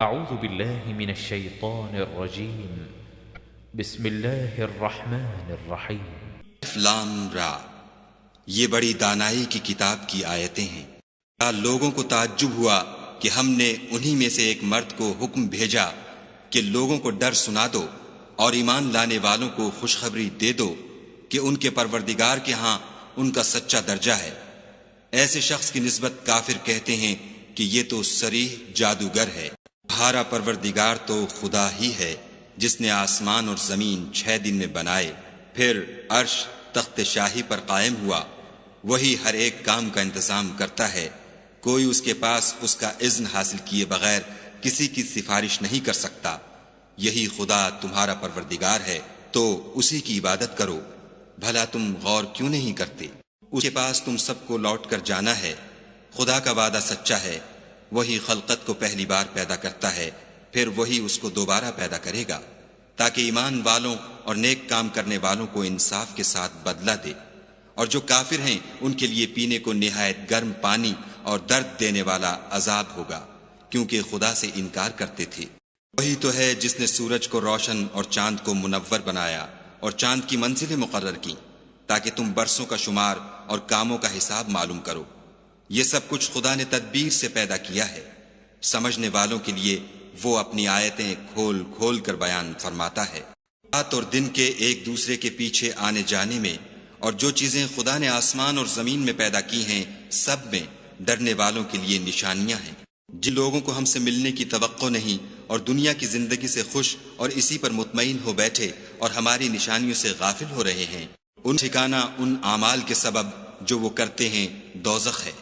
أعوذ بالله من الشيطان الرجيم بسم الله الرحمن الرحيم لام را، یہ بڑی دانائی کی کتاب کی آیتیں ہیں۔ کیا لوگوں کو تعجب ہوا کہ ہم نے انہی میں سے ایک مرد کو حکم بھیجا کہ لوگوں کو ڈر سنا دو اور ایمان لانے والوں کو خوشخبری دے دو کہ ان کے پروردگار کے ہاں ان کا سچا درجہ ہے۔ ایسے شخص کی نسبت کافر کہتے ہیں کہ یہ تو صریح جادوگر ہے۔ تمہارا پروردگار تو خدا ہی ہے جس نے آسمان اور زمین 6 دن میں بنائے، پھر عرش تخت شاہی پر قائم ہوا۔ وہی ہر ایک کام کا انتظام کرتا ہے، کوئی اس کے پاس اس کا اذن حاصل کیے بغیر کسی کی سفارش نہیں کر سکتا۔ یہی خدا تمہارا پروردگار ہے تو اسی کی عبادت کرو۔ بھلا تم غور کیوں نہیں کرتے؟ اس کے پاس تم سب کو لوٹ کر جانا ہے۔ خدا کا وعدہ سچا ہے، وہی خلقت کو پہلی بار پیدا کرتا ہے، پھر وہی اس کو دوبارہ پیدا کرے گا تاکہ ایمان والوں اور نیک کام کرنے والوں کو انصاف کے ساتھ بدلہ دے، اور جو کافر ہیں ان کے لیے پینے کو نہایت گرم پانی اور درد دینے والا عذاب ہوگا، کیونکہ خدا سے انکار کرتے تھے۔ وہی تو ہے جس نے سورج کو روشن اور چاند کو منور بنایا اور چاند کی منزلیں مقرر کی تاکہ تم برسوں کا شمار اور کاموں کا حساب معلوم کرو۔ یہ سب کچھ خدا نے تدبیر سے پیدا کیا ہے۔ سمجھنے والوں کے لیے وہ اپنی آیتیں کھول کھول کر بیان فرماتا ہے۔ رات اور دن کے ایک دوسرے کے پیچھے آنے جانے میں اور جو چیزیں خدا نے آسمان اور زمین میں پیدا کی ہیں سب میں ڈرنے والوں کے لیے نشانیاں ہیں۔ جن لوگوں کو ہم سے ملنے کی توقع نہیں اور دنیا کی زندگی سے خوش اور اسی پر مطمئن ہو بیٹھے اور ہماری نشانیوں سے غافل ہو رہے ہیں، ان ٹھکانہ ان اعمال کے سبب جو وہ کرتے ہیں دوزخ ہے۔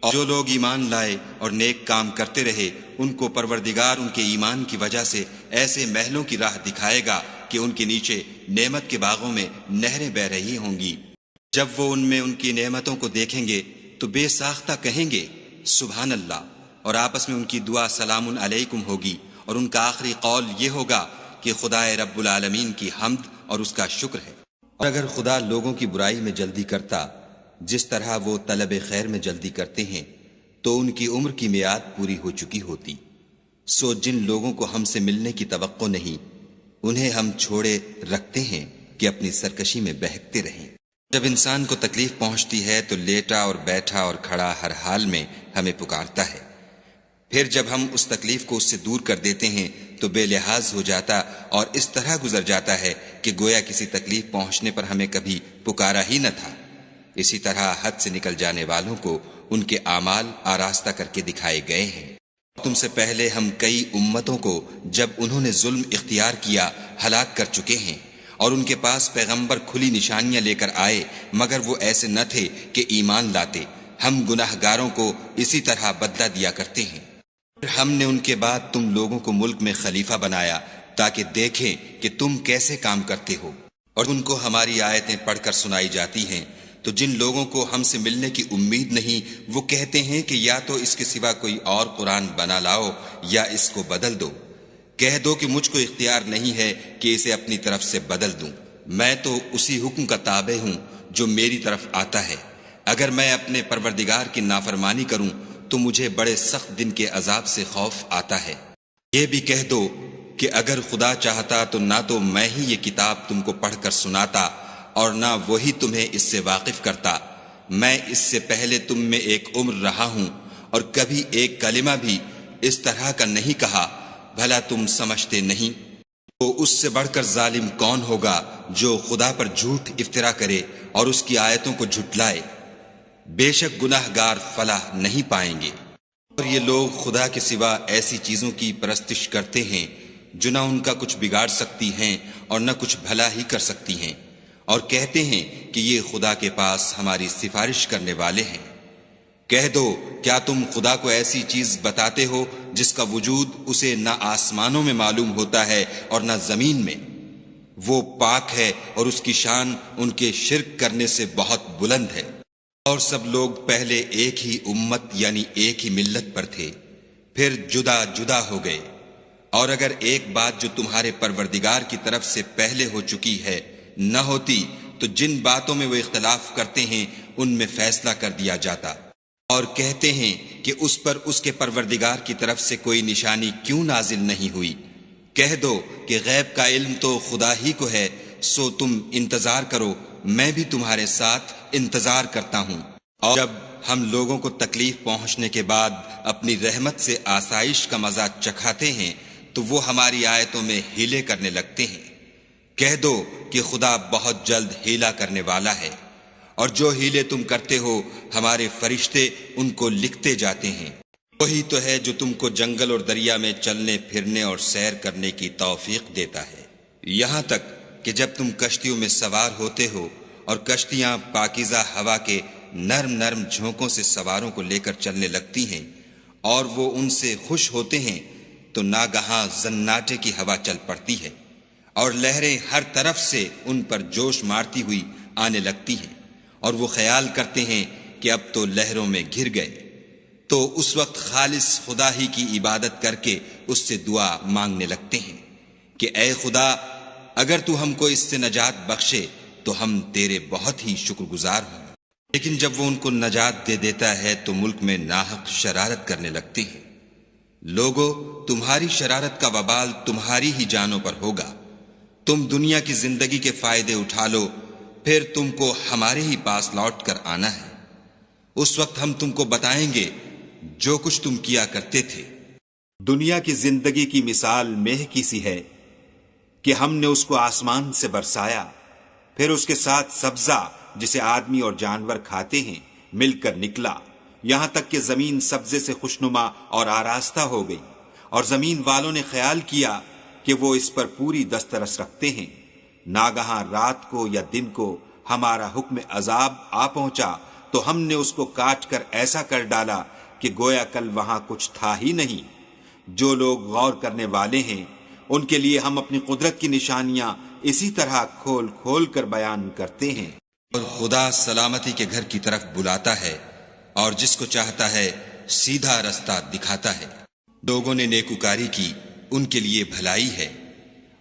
اور جو لوگ ایمان لائے اور نیک کام کرتے رہے ان کو پروردگار ان کے ایمان کی وجہ سے ایسے محلوں کی راہ دکھائے گا کہ ان کے نیچے نعمت کے باغوں میں نہریں بہہ رہی ہوں گی۔ جب وہ ان میں ان کی نعمتوں کو دیکھیں گے تو بے ساختہ کہیں گے سبحان اللہ، اور آپس میں ان کی دعا سلام علیکم ہوگی، اور ان کا آخری قول یہ ہوگا کہ خدا رب العالمین کی حمد اور اس کا شکر ہے۔ اور اگر خدا لوگوں کی برائی میں جلدی کرتا جس طرح وہ طلب خیر میں جلدی کرتے ہیں تو ان کی عمر کی میعاد پوری ہو چکی ہوتی۔ سو جن لوگوں کو ہم سے ملنے کی توقع نہیں انہیں ہم چھوڑے رکھتے ہیں کہ اپنی سرکشی میں بہکتے رہیں۔ جب انسان کو تکلیف پہنچتی ہے تو لیٹا اور بیٹھا اور کھڑا ہر حال میں ہمیں پکارتا ہے، پھر جب ہم اس تکلیف کو اس سے دور کر دیتے ہیں تو بے لحاظ ہو جاتا اور اس طرح گزر جاتا ہے کہ گویا کسی تکلیف پہنچنے پر ہمیں کبھی پکارا ہی نہ تھا۔ اسی طرح حد سے نکل جانے والوں کو ان کے اعمال آراستہ کر کے دکھائے گئے ہیں۔ تم سے پہلے ہم کئی امتوں کو جب انہوں نے ظلم اختیار کیا ہلاک کر چکے ہیں، اور ان کے پاس پیغمبر کھلی نشانیاں لے کر آئے مگر وہ ایسے نہ تھے کہ ایمان لاتے۔ ہم گناہ گاروں کو اسی طرح بدلہ دیا کرتے ہیں۔ پھر ہم نے ان کے بعد تم لوگوں کو ملک میں خلیفہ بنایا تاکہ دیکھیں کہ تم کیسے کام کرتے ہو، اور ان کو ہماری آیتیں پڑھ کر سنائی جاتی ہیں تو جن لوگوں کو ہم سے ملنے کی امید نہیں وہ کہتے ہیں کہ یا تو اس کے سوا کوئی اور قرآن بنا لاؤ یا اس کو بدل دو۔ کہہ دو کہ مجھ کو اختیار نہیں ہے کہ اسے اپنی طرف سے بدل دوں، میں تو اسی حکم کا تابع ہوں جو میری طرف آتا ہے۔ اگر میں اپنے پروردگار کی نافرمانی کروں تو مجھے بڑے سخت دن کے عذاب سے خوف آتا ہے۔ یہ بھی کہہ دو کہ اگر خدا چاہتا تو نہ تو میں ہی یہ کتاب تم کو پڑھ کر سناتا اور نہ وہی تمہیں اس سے واقف کرتا۔ میں اس سے پہلے تم میں ایک عمر رہا ہوں اور کبھی ایک کلمہ بھی اس طرح کا نہیں کہا، بھلا تم سمجھتے نہیں؟ تو اس سے بڑھ کر ظالم کون ہوگا جو خدا پر جھوٹ افطرا کرے اور اس کی آیتوں کو جھٹلائے؟ بے شک گناہ گار فلاح نہیں پائیں گے۔ اور یہ لوگ خدا کے سوا ایسی چیزوں کی پرستش کرتے ہیں جو نہ ان کا کچھ بگاڑ سکتی ہیں اور نہ کچھ بھلا ہی کر سکتی ہیں، اور کہتے ہیں کہ یہ خدا کے پاس ہماری سفارش کرنے والے ہیں۔ کہہ دو کیا تم خدا کو ایسی چیز بتاتے ہو جس کا وجود اسے نہ آسمانوں میں معلوم ہوتا ہے اور نہ زمین میں؟ وہ پاک ہے اور اس کی شان ان کے شرک کرنے سے بہت بلند ہے۔ اور سب لوگ پہلے ایک ہی امت یعنی ایک ہی ملت پر تھے، پھر جدا جدا ہو گئے۔ اور اگر ایک بات جو تمہارے پروردگار کی طرف سے پہلے ہو چکی ہے نہ ہوتی تو جن باتوں میں وہ اختلاف کرتے ہیں ان میں فیصلہ کر دیا جاتا۔ اور کہتے ہیں کہ اس پر اس کے پروردگار کی طرف سے کوئی نشانی کیوں نازل نہیں ہوئی؟ کہہ دو کہ غیب کا علم تو خدا ہی کو ہے، سو تم انتظار کرو، میں بھی تمہارے ساتھ انتظار کرتا ہوں۔ اور جب ہم لوگوں کو تکلیف پہنچنے کے بعد اپنی رحمت سے آسائش کا مزہ چکھاتے ہیں تو وہ ہماری آیتوں میں ہیلے کرنے لگتے ہیں۔ کہہ دو کہ خدا بہت جلد ہیلا کرنے والا ہے، اور جو ہیلے تم کرتے ہو ہمارے فرشتے ان کو لکھتے جاتے ہیں۔ وہی تو ہے جو تم کو جنگل اور دریا میں چلنے پھرنے اور سیر کرنے کی توفیق دیتا ہے، یہاں تک کہ جب تم کشتیوں میں سوار ہوتے ہو اور کشتیاں پاکیزہ ہوا کے نرم نرم جھونکوں سے سواروں کو لے کر چلنے لگتی ہیں اور وہ ان سے خوش ہوتے ہیں، تو ناگہاں زناٹے کی ہوا چل پڑتی ہے اور لہریں ہر طرف سے ان پر جوش مارتی ہوئی آنے لگتی ہیں، اور وہ خیال کرتے ہیں کہ اب تو لہروں میں گر گئے، تو اس وقت خالص خدا ہی کی عبادت کر کے اس سے دعا مانگنے لگتے ہیں کہ اے خدا، اگر تو ہم کو اس سے نجات بخشے تو ہم تیرے بہت ہی شکر گزار ہوں۔ لیکن جب وہ ان کو نجات دے دیتا ہے تو ملک میں ناحق شرارت کرنے لگتے ہیں۔ لوگو، تمہاری شرارت کا وبال تمہاری ہی جانوں پر ہوگا۔ تم دنیا کی زندگی کے فائدے اٹھا لو، پھر تم کو ہمارے ہی پاس لوٹ کر آنا ہے۔ اس وقت ہم تم کو بتائیں گے جو کچھ تم کیا کرتے تھے۔ دنیا کی زندگی کی مثال میہ کی سی ہے کہ ہم نے اس کو آسمان سے برسایا، پھر اس کے ساتھ سبزہ جسے آدمی اور جانور کھاتے ہیں مل کر نکلا، یہاں تک کہ زمین سبزے سے خوشنما اور آراستہ ہو گئی، اور زمین والوں نے خیال کیا کہ وہ اس پر پوری دسترس رکھتے ہیں۔ ناگہاں رات کو یا دن کو ہمارا حکم عذاب آ پہنچا تو ہم نے اس کو کاٹ کر ایسا کر ڈالا کہ گویا کل وہاں کچھ تھا ہی نہیں۔ جو لوگ غور کرنے والے ہیں ان کے لیے ہم اپنی قدرت کی نشانیاں اسی طرح کھول کھول کر بیان کرتے ہیں۔ اور خدا سلامتی کے گھر کی طرف بلاتا ہے اور جس کو چاہتا ہے سیدھا رستہ دکھاتا ہے۔ لوگوں نے نیکوکاری کی، ان کے لیے بھلائی ہے،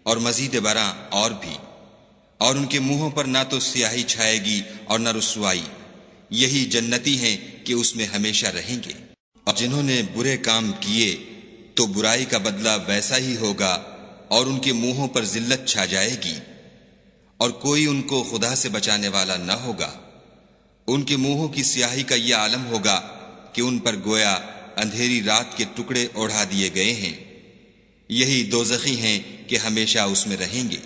اور مزید برآں اور بھی، اور ان کے منہوں پر نہ تو سیاہی چھائے گی اور نہ رسوائی، یہی جنتی ہیں کہ اس میں ہمیشہ رہیں گے۔ اور جنہوں نے برے کام کیے تو برائی کا بدلہ ویسا ہی ہوگا، اور ان کے منہوں پر ذلت چھا جائے گی، اور کوئی ان کو خدا سے بچانے والا نہ ہوگا۔ ان کے منہوں کی سیاہی کا یہ عالم ہوگا کہ ان پر گویا اندھیری رات کے ٹکڑے اوڑھا دیے گئے ہیں، یہی دوزخی ہیں کہ ہمیشہ اس میں رہیں گے۔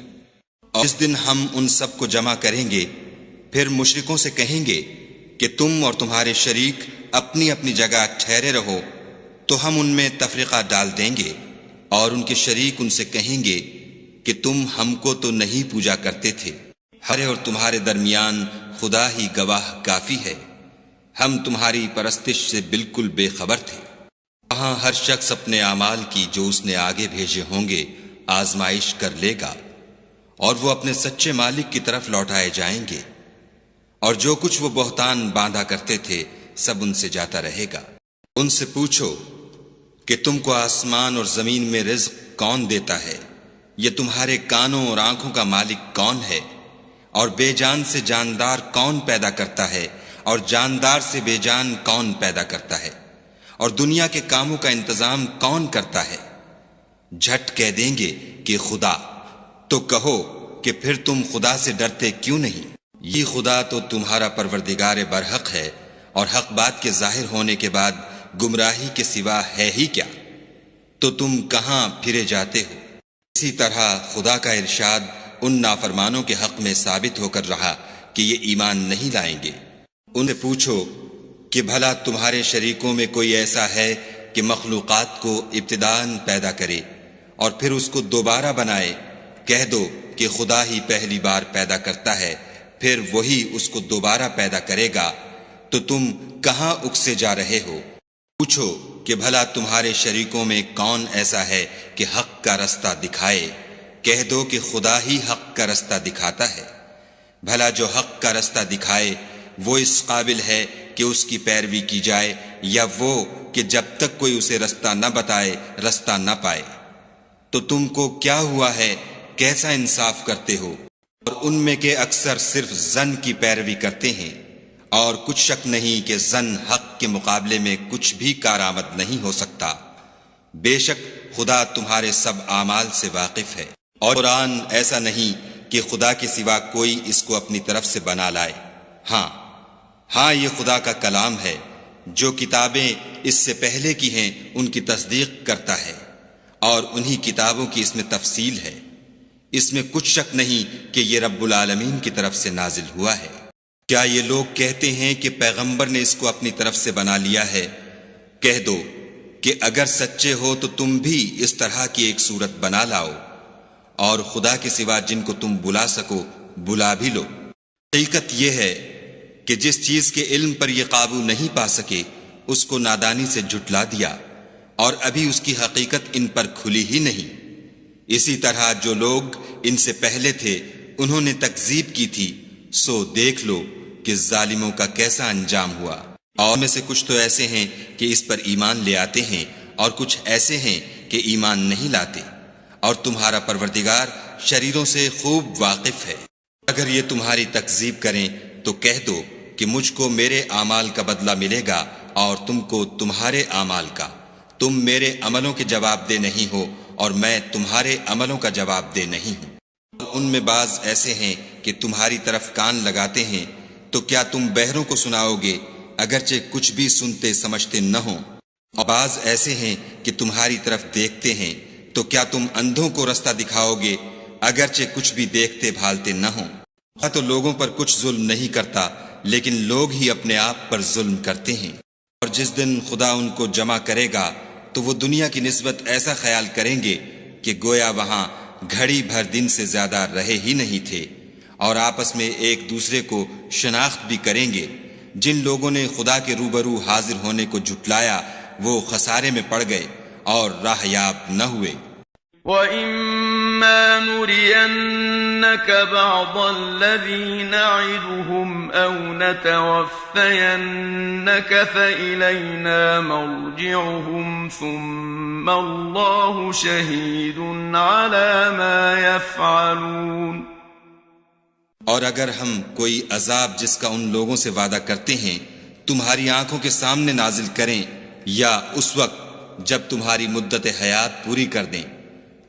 اور اس دن ہم ان سب کو جمع کریں گے، پھر مشرکوں سے کہیں گے کہ تم اور تمہارے شریک اپنی اپنی جگہ ٹھہرے رہو، تو ہم ان میں تفرقہ ڈال دیں گے، اور ان کے شریک ان سے کہیں گے کہ تم ہم کو تو نہیں پوجا کرتے تھے، ہمارے اور تمہارے درمیان خدا ہی گواہ کافی ہے، ہم تمہاری پرستش سے بالکل بے خبر تھے۔ وہاں ہر شخص اپنے اعمال کی جو اس نے آگے بھیجے ہوں گے آزمائش کر لے گا، اور وہ اپنے سچے مالک کی طرف لوٹائے جائیں گے، اور جو کچھ وہ بہتان باندھا کرتے تھے سب ان سے جاتا رہے گا۔ ان سے پوچھو کہ تم کو آسمان اور زمین میں رزق کون دیتا ہے؟ یہ تمہارے کانوں اور آنکھوں کا مالک کون ہے؟ اور بے جان سے جاندار کون پیدا کرتا ہے، اور جاندار سے بے جان کون پیدا کرتا ہے؟ اور دنیا کے کاموں کا انتظام کون کرتا ہے؟ جھٹ کہہ دیں گے کہ خدا۔ تو کہو کہ پھر تم خدا سے ڈرتے کیوں نہیں؟ یہ خدا تو تمہارا پروردگار برحق ہے، اور حق بات کے ظاہر ہونے کے بعد گمراہی کے سوا ہے ہی کیا؟ تو تم کہاں پھرے جاتے ہو؟ اسی طرح خدا کا ارشاد ان نافرمانوں کے حق میں ثابت ہو کر رہا کہ یہ ایمان نہیں لائیں گے۔ ان سے پوچھو کہ بھلا تمہارے شریکوں میں کوئی ایسا ہے کہ مخلوقات کو ابتداءً پیدا کرے اور پھر اس کو دوبارہ بنائے؟ کہہ دو کہ خدا ہی پہلی بار پیدا کرتا ہے، پھر وہی اس کو دوبارہ پیدا کرے گا، تو تم کہاں اکسے جا رہے ہو؟ پوچھو کہ بھلا تمہارے شریکوں میں کون ایسا ہے کہ حق کا رستہ دکھائے؟ کہہ دو کہ خدا ہی حق کا رستہ دکھاتا ہے۔ بھلا جو حق کا رستہ دکھائے وہ اس قابل ہے کہ اس کی پیروی کی جائے، یا وہ کہ جب تک کوئی اسے رستہ نہ بتائے رستہ نہ پائے؟ تو تم کو کیا ہوا ہے، کیسا انصاف کرتے ہو؟ اور ان میں کے اکثر صرف ظن کی پیروی کرتے ہیں، اور کچھ شک نہیں کہ زن حق کے مقابلے میں کچھ بھی کارآمد نہیں ہو سکتا۔ بے شک خدا تمہارے سب اعمال سے واقف ہے، اور قرآن ایسا نہیں کہ خدا کے سوا کوئی اس کو اپنی طرف سے بنا لائے۔ ہاں یہ خدا کا کلام ہے، جو کتابیں اس سے پہلے کی ہیں ان کی تصدیق کرتا ہے، اور انہی کتابوں کی اس میں تفصیل ہے۔ اس میں کچھ شک نہیں کہ یہ رب العالمین کی طرف سے نازل ہوا ہے۔ کیا یہ لوگ کہتے ہیں کہ پیغمبر نے اس کو اپنی طرف سے بنا لیا ہے؟ کہہ دو کہ اگر سچے ہو تو تم بھی اس طرح کی ایک صورت بنا لاؤ، اور خدا کے سوا جن کو تم بلا سکو بلا بھی لو۔ حقیقت یہ ہے کہ جس چیز کے علم پر یہ قابو نہیں پا سکے اس کو نادانی سے جھٹلا دیا، اور ابھی اس کی حقیقت ان پر کھلی ہی نہیں۔ اسی طرح جو لوگ ان سے پہلے تھے انہوں نے تکذیب کی تھی، سو دیکھ لو کہ ظالموں کا کیسا انجام ہوا۔ اور میں سے کچھ تو ایسے ہیں کہ اس پر ایمان لے آتے ہیں، اور کچھ ایسے ہیں کہ ایمان نہیں لاتے، اور تمہارا پروردگار شریروں سے خوب واقف ہے۔ اگر یہ تمہاری تکذیب کریں تو کہہ دو کہ مجھ کو میرے اعمال کا بدلہ ملے گا اور تم کو تمہارے اعمال کا۔ تم میرے عملوں کے جواب دہ نہیں ہو اور میں تمہارے عملوں کا جواب دہ نہیں ہوں۔ ان میں بعض ایسے ہیں کہ تمہاری طرف کان لگاتے ہیں، تو کیا تم بہروں کو سناؤ گے اگرچہ کچھ بھی سنتے سمجھتے نہ ہوں؟ اور بعض ایسے ہیں کہ تمہاری طرف دیکھتے ہیں، تو کیا تم اندھوں کو رستہ دکھاؤ گے اگرچہ کچھ بھی دیکھتے بھالتے نہ ہوں؟ تو لوگوں پر کچھ ظلم نہیں کرتا، لیکن لوگ ہی اپنے آپ پر ظلم کرتے ہیں۔ اور جس دن خدا ان کو جمع کرے گا تو وہ دنیا کی نسبت ایسا خیال کریں گے کہ گویا وہاں گھڑی بھر دن سے زیادہ رہے ہی نہیں تھے، اور آپس میں ایک دوسرے کو شناخت بھی کریں گے۔ جن لوگوں نے خدا کے روبرو حاضر ہونے کو جھٹلایا وہ خسارے میں پڑ گئے اور راہ یاب نہ ہوئے۔ وَإِمَّا نُرِيَنَّكَ بَعْضَ الَّذِي نَعِدُهُمْ أَوْ نَتَوَفَّيَنَّكَ فَإِلَيْنَا مَرْجِعُهُمْ ثُمَّ اللَّهُ شَهِيدٌ عَلَى مَا يَفْعَلُونَ۔ اور اگر ہم کوئی عذاب جس کا ان لوگوں سے وعدہ کرتے ہیں تمہاری آنکھوں کے سامنے نازل کریں، یا اس وقت جب تمہاری مدت حیات پوری کر دیں،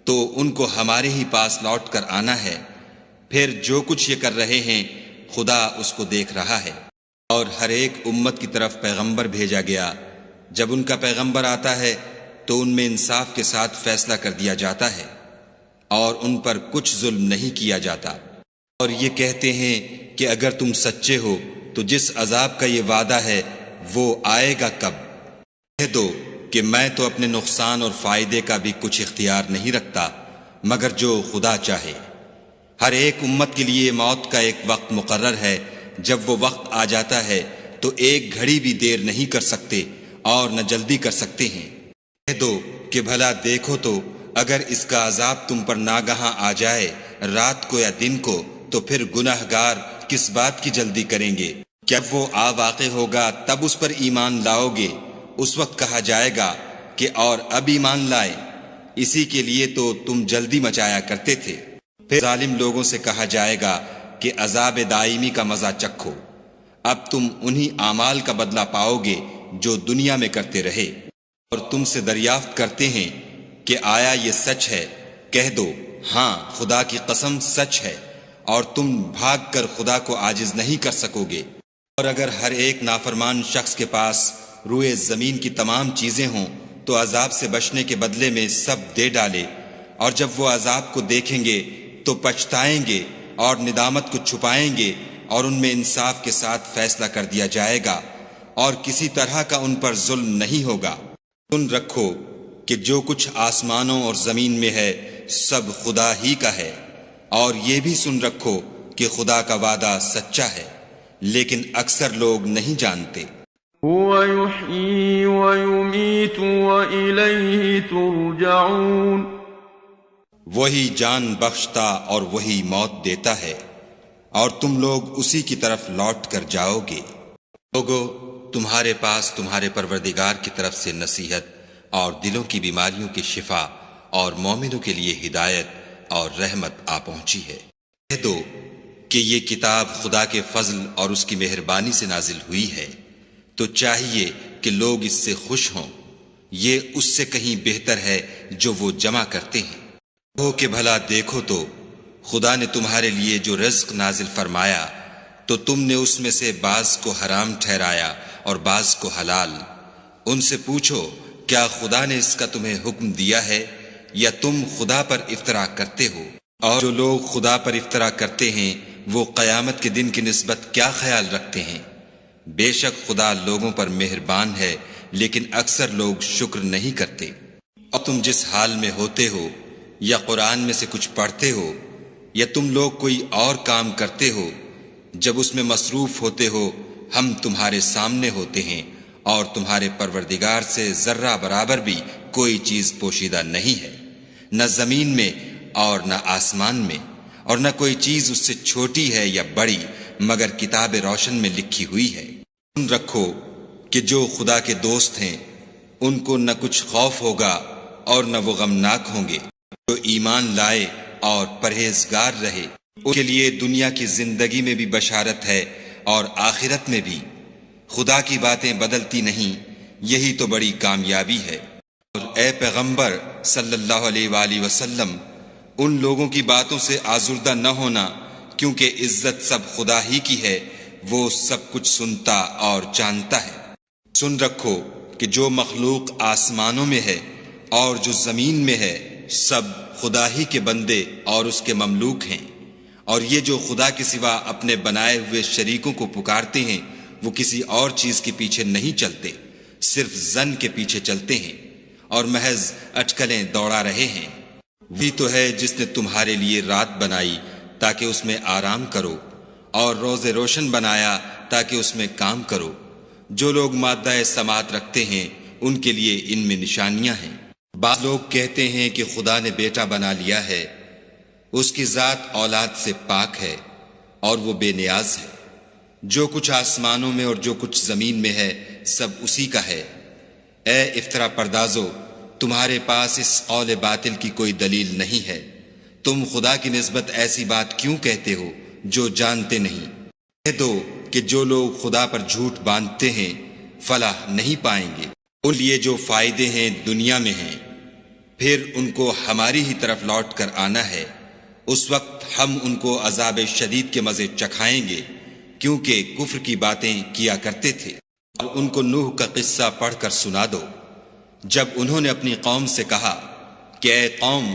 تو ان کو ہمارے ہی پاس لوٹ کر آنا ہے۔ پھر جو کچھ یہ کر رہے ہیں خدا اس کو دیکھ رہا ہے۔ اور ہر ایک امت کی طرف پیغمبر بھیجا گیا، جب ان کا پیغمبر آتا ہے تو ان میں انصاف کے ساتھ فیصلہ کر دیا جاتا ہے، اور ان پر کچھ ظلم نہیں کیا جاتا۔ اور یہ کہتے ہیں کہ اگر تم سچے ہو تو جس عذاب کا یہ وعدہ ہے وہ آئے گا کب؟ کہہ دو کہ میں تو اپنے نقصان اور فائدے کا بھی کچھ اختیار نہیں رکھتا مگر جو خدا چاہے۔ ہر ایک امت کے لیے موت کا ایک وقت مقرر ہے، جب وہ وقت آ جاتا ہے تو ایک گھڑی بھی دیر نہیں کر سکتے اور نہ جلدی کر سکتے ہیں۔ کہہ دو کہ بھلا دیکھو تو اگر اس کا عذاب تم پر ناگہاں آ جائے رات کو یا دن کو، تو پھر گناہ گار کس بات کی جلدی کریں گے؟ جب وہ آ واقع ہوگا تب اس پر ایمان لاؤ گے۔ اس وقت کہا جائے گا کہ اور اب ایمان لائے، اسی کے لیے تو تم جلدی مچایا کرتے تھے۔ پھر ظالم لوگوں سے کہا جائے گا کہ عذاب دائمی کا مزہ چکھو، اب تم انہی اعمال کا بدلہ پاؤ گے جو دنیا میں کرتے رہے۔ اور تم سے دریافت کرتے ہیں کہ آیا یہ سچ ہے؟ کہہ دو ہاں خدا کی قسم سچ ہے، اور تم بھاگ کر خدا کو عاجز نہیں کر سکو گے۔ اور اگر ہر ایک نافرمان شخص کے پاس روئے زمین کی تمام چیزیں ہوں تو عذاب سے بچنے کے بدلے میں سب دے ڈالے، اور جب وہ عذاب کو دیکھیں گے تو پچھتائیں گے اور ندامت کو چھپائیں گے، اور ان میں انصاف کے ساتھ فیصلہ کر دیا جائے گا، اور کسی طرح کا ان پر ظلم نہیں ہوگا۔ سن رکھو کہ جو کچھ آسمانوں اور زمین میں ہے سب خدا ہی کا ہے، اور یہ بھی سن رکھو کہ خدا کا وعدہ سچا ہے، لیکن اکثر لوگ نہیں جانتے۔ هو يحيي ويميت وإليه ترجعون۔ وہی جان بخشتا اور وہی موت دیتا ہے، اور تم لوگ اسی کی طرف لوٹ کر جاؤ گے۔ لوگو تمہارے پاس تمہارے پروردگار کی طرف سے نصیحت اور دلوں کی بیماریوں کی شفا اور مومنوں کے لیے ہدایت اور رحمت آ پہنچی ہے۔ کہہ دو کہ یہ کتاب خدا کے فضل اور اس کی مہربانی سے نازل ہوئی ہے، تو چاہیے کہ لوگ اس سے خوش ہوں۔ یہ اس سے کہیں بہتر ہے جو وہ جمع کرتے ہیں۔ ہو کہ بھلا دیکھو تو خدا نے تمہارے لیے جو رزق نازل فرمایا تو تم نے اس میں سے بعض کو حرام ٹھہرایا اور بعض کو حلال۔ ان سے پوچھو کیا خدا نے اس کا تمہیں حکم دیا ہے یا تم خدا پر افطرا کرتے ہو؟ اور جو لوگ خدا پر افطرا کرتے ہیں وہ قیامت کے دن کی نسبت کیا خیال رکھتے ہیں؟ بے شک خدا لوگوں پر مہربان ہے، لیکن اکثر لوگ شکر نہیں کرتے۔ اور تم جس حال میں ہوتے ہو یا قرآن میں سے کچھ پڑھتے ہو یا تم لوگ کوئی اور کام کرتے ہو، جب اس میں مصروف ہوتے ہو ہم تمہارے سامنے ہوتے ہیں اور تمہارے پروردگار سے ذرہ برابر بھی کوئی چیز پوشیدہ نہیں ہے، نہ زمین میں اور نہ آسمان میں، اور نہ کوئی چیز اس سے چھوٹی ہے یا بڑی مگر کتاب روشن میں لکھی ہوئی ہے۔ سن رکھو کہ جو خدا کے دوست ہیں ان کو نہ کچھ خوف ہوگا اور نہ وہ غمناک ہوں گے۔ جو ایمان لائے اور پرہیزگار رہے ان کے لیے دنیا کی زندگی میں بھی بشارت ہے اور آخرت میں بھی۔ خدا کی باتیں بدلتی نہیں، یہی تو بڑی کامیابی ہے۔ اور اے پیغمبر صلی اللہ علیہ وآلہ وسلم، ان لوگوں کی باتوں سے آزردہ نہ ہونا، کیونکہ عزت سب خدا ہی کی ہے، وہ سب کچھ سنتا اور جانتا ہے۔ سن رکھو کہ جو مخلوق آسمانوں میں ہے اور جو زمین میں ہے سب خدا ہی کے بندے اور اس کے مملوک ہیں، اور یہ جو خدا کے سوا اپنے بنائے ہوئے شریکوں کو پکارتے ہیں وہ کسی اور چیز کے پیچھے نہیں چلتے، صرف ظن کے پیچھے چلتے ہیں اور محض اٹکلیں دوڑا رہے ہیں۔ وہی تو ہے جس نے تمہارے لیے رات بنائی تاکہ اس میں آرام کرو، اور روز روشن بنایا تاکہ اس میں کام کرو۔ جو لوگ مادہ سماعت رکھتے ہیں ان کے لیے ان میں نشانیاں ہیں۔ بعض لوگ کہتے ہیں کہ خدا نے بیٹا بنا لیا ہے، اس کی ذات اولاد سے پاک ہے اور وہ بے نیاز ہے۔ جو کچھ آسمانوں میں اور جو کچھ زمین میں ہے سب اسی کا ہے۔ اے افطرا پردازو، تمہارے پاس اس قول باطل کی کوئی دلیل نہیں ہے، تم خدا کی نسبت ایسی بات کیوں کہتے ہو جو جانتے نہیں؟ کہہ دو کہ جو لوگ خدا پر جھوٹ باندھتے ہیں فلاح نہیں پائیں گے۔ ان لیے جو فائدے ہیں دنیا میں ہیں، پھر ان کو ہماری ہی طرف لوٹ کر آنا ہے۔ اس وقت ہم ان کو عذاب شدید کے مزے چکھائیں گے، کیونکہ کفر کی باتیں کیا کرتے تھے۔ اور ان کو نوح کا قصہ پڑھ کر سنا دو، جب انہوں نے اپنی قوم سے کہا کہ اے قوم،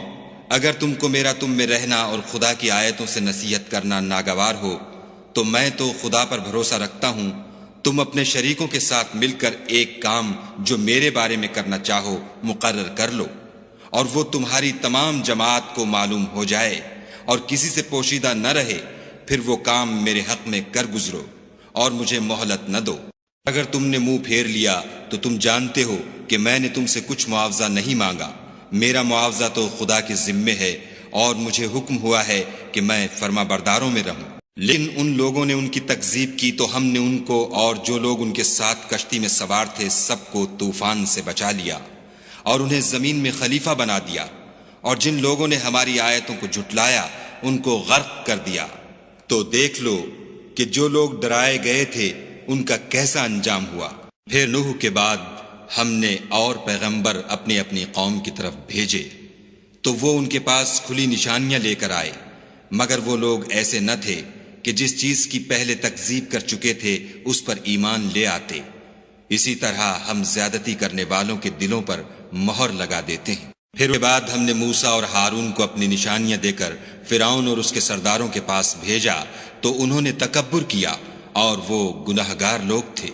اگر تم کو میرا تم میں رہنا اور خدا کی آیتوں سے نصیحت کرنا ناگوار ہو تو میں تو خدا پر بھروسہ رکھتا ہوں، تم اپنے شریکوں کے ساتھ مل کر ایک کام جو میرے بارے میں کرنا چاہو مقرر کر لو، اور وہ تمہاری تمام جماعت کو معلوم ہو جائے اور کسی سے پوشیدہ نہ رہے، پھر وہ کام میرے حق میں کر گزرو اور مجھے مہلت نہ دو۔ اگر تم نے منہ پھیر لیا تو تم جانتے ہو کہ میں نے تم سے کچھ معاوضہ نہیں مانگا، میرا معاوضہ تو خدا کے ذمے ہے، اور مجھے حکم ہوا ہے کہ میں فرما برداروں میں رہوں۔ لیکن ان لوگوں نے ان کی تکذیب کی تو ہم نے ان کو اور جو لوگ ان کے ساتھ کشتی میں سوار تھے سب کو طوفان سے بچا لیا اور انہیں زمین میں خلیفہ بنا دیا، اور جن لوگوں نے ہماری آیتوں کو جھٹلایا ان کو غرق کر دیا۔ تو دیکھ لو کہ جو لوگ ڈرائے گئے تھے ان کا کیسا انجام ہوا۔ پھر نوح کے بعد ہم نے اور پیغمبر اپنی اپنی قوم کی طرف بھیجے تو وہ ان کے پاس کھلی نشانیاں لے کر آئے، مگر وہ لوگ ایسے نہ تھے کہ جس چیز کی پہلے تکذیب کر چکے تھے اس پر ایمان لے آتے۔ اسی طرح ہم زیادتی کرنے والوں کے دلوں پر مہر لگا دیتے ہیں۔ پھر اس کے بعد ہم نے موسیٰ اور ہارون کو اپنی نشانیاں دے کر فرعون اور اس کے سرداروں کے پاس بھیجا تو انہوں نے تکبر کیا اور وہ گناہگار لوگ تھے۔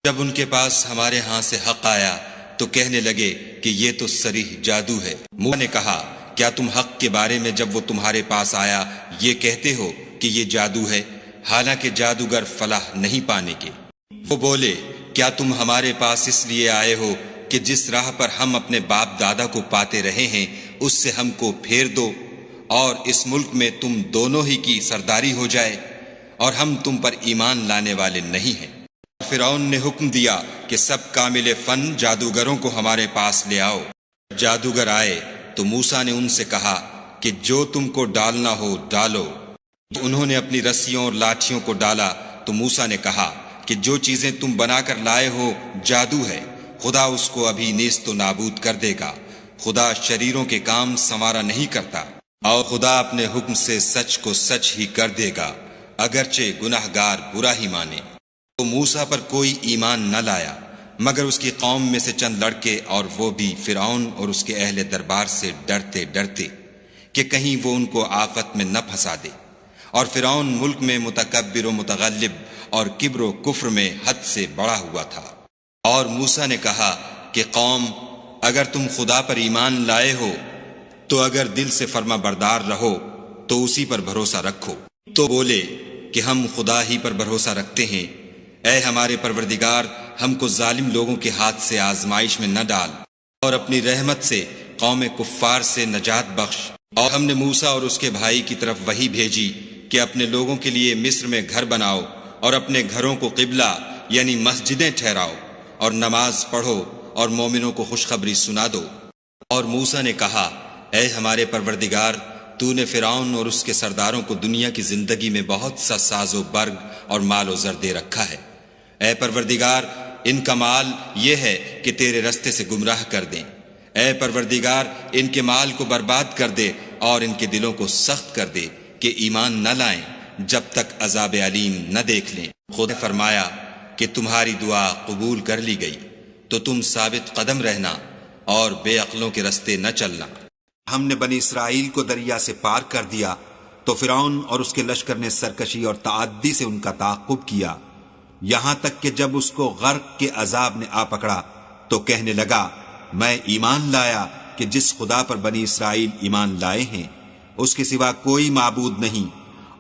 جب ان کے پاس ہمارے ہاں سے حق آیا تو کہنے لگے کہ یہ تو صریح جادو ہے۔ موسیٰ نے کہا کیا تم حق کے بارے میں جب وہ تمہارے پاس آیا یہ کہتے ہو کہ یہ جادو ہے، حالانکہ جادوگر فلاح نہیں پانے کے؟ وہ بولے کیا تم ہمارے پاس اس لیے آئے ہو کہ جس راہ پر ہم اپنے باپ دادا کو پاتے رہے ہیں اس سے ہم کو پھیر دو اور اس ملک میں تم دونوں ہی کی سرداری ہو جائے، اور ہم تم پر ایمان لانے والے نہیں ہیں۔ فرعون نے حکم دیا کہ سب کامل فن جادوگروں کو ہمارے پاس لے آؤ۔ جادوگر آئے تو موسیٰ نے ان سے کہا کہ جو تم کو ڈالنا ہو ڈالو۔ انہوں نے اپنی رسیوں اور لاٹھیوں کو ڈالا تو موسیٰ نے کہا کہ جو چیزیں تم بنا کر لائے ہو جادو ہے، خدا اس کو ابھی نیست و نابود کر دے گا۔ خدا شریروں کے کام سنوارا نہیں کرتا، اور خدا اپنے حکم سے سچ کو سچ ہی کر دے گا، اگرچہ گناہگار برا ہی مانے۔ تو موسیٰ پر کوئی ایمان نہ لایا مگر اس کی قوم میں سے چند لڑکے، اور وہ بھی فرعون اور اس کے اہل دربار سے ڈرتے ڈرتے کہ کہیں وہ ان کو آفت میں نہ پھنسا دے۔ اور فرعون ملک میں متکبر و متغلب اور کبر و کفر میں حد سے بڑا ہوا تھا۔ اور موسیٰ نے کہا کہ قوم، اگر تم خدا پر ایمان لائے ہو تو اگر دل سے فرما بردار رہو تو اسی پر بھروسہ رکھو۔ تو بولے کہ ہم خدا ہی پر بھروسہ رکھتے ہیں۔ اے ہمارے پروردگار، ہم کو ظالم لوگوں کے ہاتھ سے آزمائش میں نہ ڈال، اور اپنی رحمت سے قوم کفار سے نجات بخش۔ اور ہم نے موسیٰ اور اس کے بھائی کی طرف وحی بھیجی کہ اپنے لوگوں کے لیے مصر میں گھر بناؤ، اور اپنے گھروں کو قبلہ یعنی مسجدیں ٹھہراؤ، اور نماز پڑھو، اور مومنوں کو خوشخبری سنا دو۔ اور موسیٰ نے کہا، اے ہمارے پروردگار، تو نے فرعون اور اس کے سرداروں کو دنیا کی زندگی میں بہت سا ساز و برگ اور مال و زر دے رکھا ہے۔ اے پروردگار، ان کا مال یہ ہے کہ تیرے رستے سے گمراہ کر دیں۔ اے پروردگار، ان کے مال کو برباد کر دے، اور ان کے دلوں کو سخت کر دے کہ ایمان نہ لائیں جب تک عذاب علیم نہ دیکھ لیں۔ خود نے فرمایا کہ تمہاری دعا قبول کر لی گئی، تو تم ثابت قدم رہنا اور بے عقلوں کے رستے نہ چلنا۔ ہم نے بنی اسرائیل کو دریا سے پار کر دیا تو فرعون اور اس کے لشکر نے سرکشی اور تعدی سے ان کا تعاقب کیا، یہاں تک کہ جب اس کو غرق کے عذاب نے آ پکڑا تو کہنے لگا، میں ایمان لایا کہ جس خدا پر بنی اسرائیل ایمان لائے ہیں اس کے سوا کوئی معبود نہیں،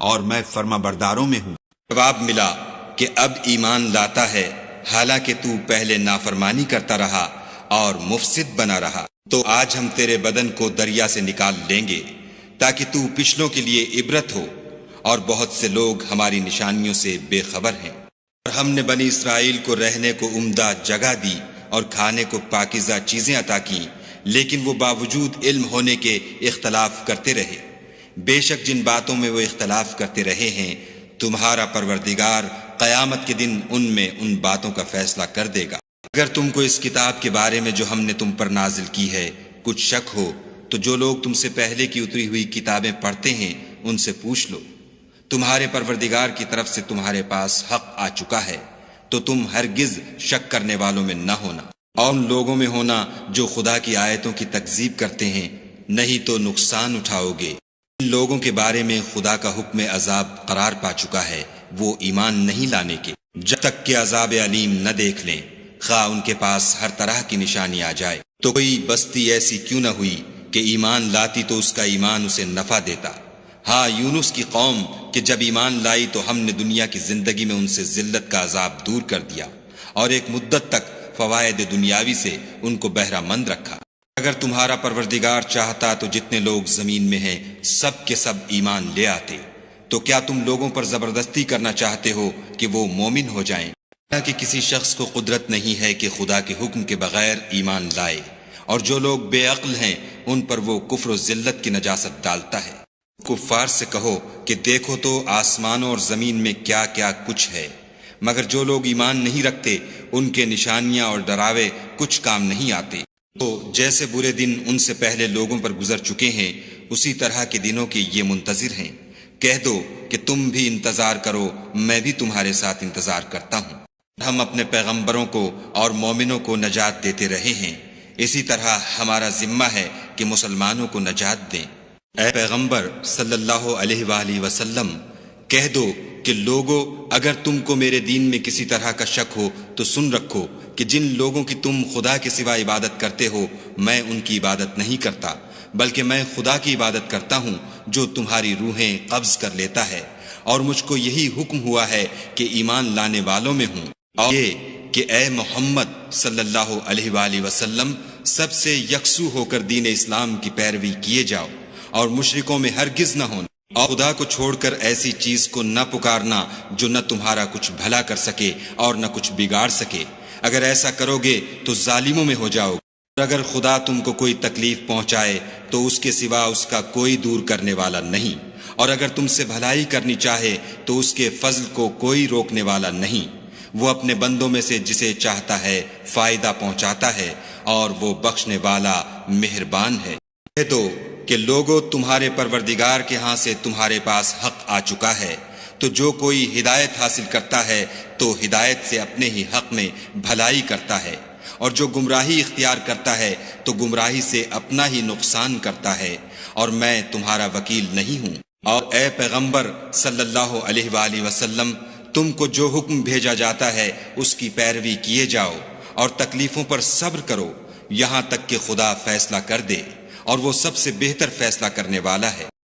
اور میں فرما برداروں میں ہوں۔ جواب ملا کہ اب ایمان لاتا ہے، حالانکہ تو پہلے نافرمانی کرتا رہا اور مفسد بنا رہا۔ تو آج ہم تیرے بدن کو دریا سے نکال لیں گے تاکہ تو پچھلوں کے لیے عبرت ہو، اور بہت سے لوگ ہماری نشانیوں سے بے خبر ہیں۔ اور ہم نے بنی اسرائیل کو رہنے کو عمدہ جگہ دی اور کھانے کو پاکیزہ چیزیں عطا کیں، لیکن وہ باوجود علم ہونے کے اختلاف کرتے رہے۔ بے شک جن باتوں میں وہ اختلاف کرتے رہے ہیں، تمہارا پروردگار قیامت کے دن ان میں ان باتوں کا فیصلہ کر دے گا۔ اگر تم کو اس کتاب کے بارے میں جو ہم نے تم پر نازل کی ہے کچھ شک ہو تو جو لوگ تم سے پہلے کی اتری ہوئی کتابیں پڑھتے ہیں ان سے پوچھ لو۔ تمہارے پروردگار کی طرف سے تمہارے پاس حق آ چکا ہے، تو تم ہرگز شک کرنے والوں میں نہ ہونا، اور ان لوگوں میں ہونا جو خدا کی آیتوں کی تکذیب کرتے ہیں، نہیں تو نقصان اٹھاؤ گے۔ ان لوگوں کے بارے میں خدا کا حکم عذاب قرار پا چکا ہے، وہ ایمان نہیں لانے کے جب تک کہ عذاب علیم نہ دیکھ لیں، خواہ ان کے پاس ہر طرح کی نشانی آ جائے۔ تو کوئی بستی ایسی کیوں نہ ہوئی کہ ایمان لاتی تو اس کا ایمان اسے نفع دیتا۔ ہاں، یونس کی قوم کہ جب ایمان لائی تو ہم نے دنیا کی زندگی میں ان سے ذلت کا عذاب دور کر دیا، اور ایک مدت تک فوائد دنیاوی سے ان کو بہرہ مند رکھا۔ اگر تمہارا پروردگار چاہتا تو جتنے لوگ زمین میں ہیں سب کے سب ایمان لے آتے۔ تو کیا تم لوگوں پر زبردستی کرنا چاہتے ہو کہ وہ مومن ہو جائیں؟ کہ کسی شخص کو قدرت نہیں ہے کہ خدا کے حکم کے بغیر ایمان لائے، اور جو لوگ بے عقل ہیں ان پر وہ کفر و ذلت کی نجاست ڈالتا ہے۔ کفار سے کہو کہ دیکھو تو آسمانوں اور زمین میں کیا کیا کچھ ہے، مگر جو لوگ ایمان نہیں رکھتے ان کے نشانیاں اور ڈراوے کچھ کام نہیں آتے۔ تو جیسے برے دن ان سے پہلے لوگوں پر گزر چکے ہیں، اسی طرح کے دنوں کے یہ منتظر ہیں۔ کہہ دو کہ تم بھی انتظار کرو، میں بھی تمہارے ساتھ انتظار کرتا ہوں۔ ہم اپنے پیغمبروں کو اور مومنوں کو نجات دیتے رہے ہیں، اسی طرح ہمارا ذمہ ہے کہ مسلمانوں کو نجات دیں۔ اے پیغمبر صلی اللہ علیہ وآلہ وسلم، کہہ دو کہ لوگو، اگر تم کو میرے دین میں کسی طرح کا شک ہو تو سن رکھو کہ جن لوگوں کی تم خدا کے سوا عبادت کرتے ہو میں ان کی عبادت نہیں کرتا، بلکہ میں خدا کی عبادت کرتا ہوں جو تمہاری روحیں قبض کر لیتا ہے، اور مجھ کو یہی حکم ہوا ہے کہ ایمان لانے والوں میں ہوں، اور یہ کہ اے محمد صلی اللہ علیہ وآلہ وسلم سب سے یکسو ہو کر دین اسلام کی پیروی کیے جاؤ، اور مشرکوں میں ہرگز نہ ہونا، اور خدا کو چھوڑ کر ایسی چیز کو نہ پکارنا جو نہ تمہارا کچھ بھلا کر سکے اور نہ کچھ بگاڑ سکے۔ اگر ایسا کرو گے تو ظالموں میں ہو جاؤ گے۔ اگر خدا تم کو کوئی تکلیف پہنچائے تو اس کے سوا اس کا کوئی دور کرنے والا نہیں، اور اگر تم سے بھلائی کرنی چاہے تو اس کے فضل کو کوئی روکنے والا نہیں۔ وہ اپنے بندوں میں سے جسے چاہتا ہے فائدہ پہنچاتا ہے، اور وہ بخشنے والا مہربان ہے۔ کہہ دو کہ لوگو، تمہارے پروردگار کے ہاں سے تمہارے پاس حق آ چکا ہے، تو جو کوئی ہدایت حاصل کرتا ہے تو ہدایت سے اپنے ہی حق میں بھلائی کرتا ہے، اور جو گمراہی اختیار کرتا ہے تو گمراہی سے اپنا ہی نقصان کرتا ہے، اور میں تمہارا وکیل نہیں ہوں۔ اور اے پیغمبر صلی اللہ علیہ وآلہ وسلم، تم کو جو حکم بھیجا جاتا ہے اس کی پیروی کیے جاؤ، اور تکلیفوں پر صبر کرو، یہاں تک کہ خدا فیصلہ کر دے، اور وہ سب سے بہتر فیصلہ کرنے والا ہے۔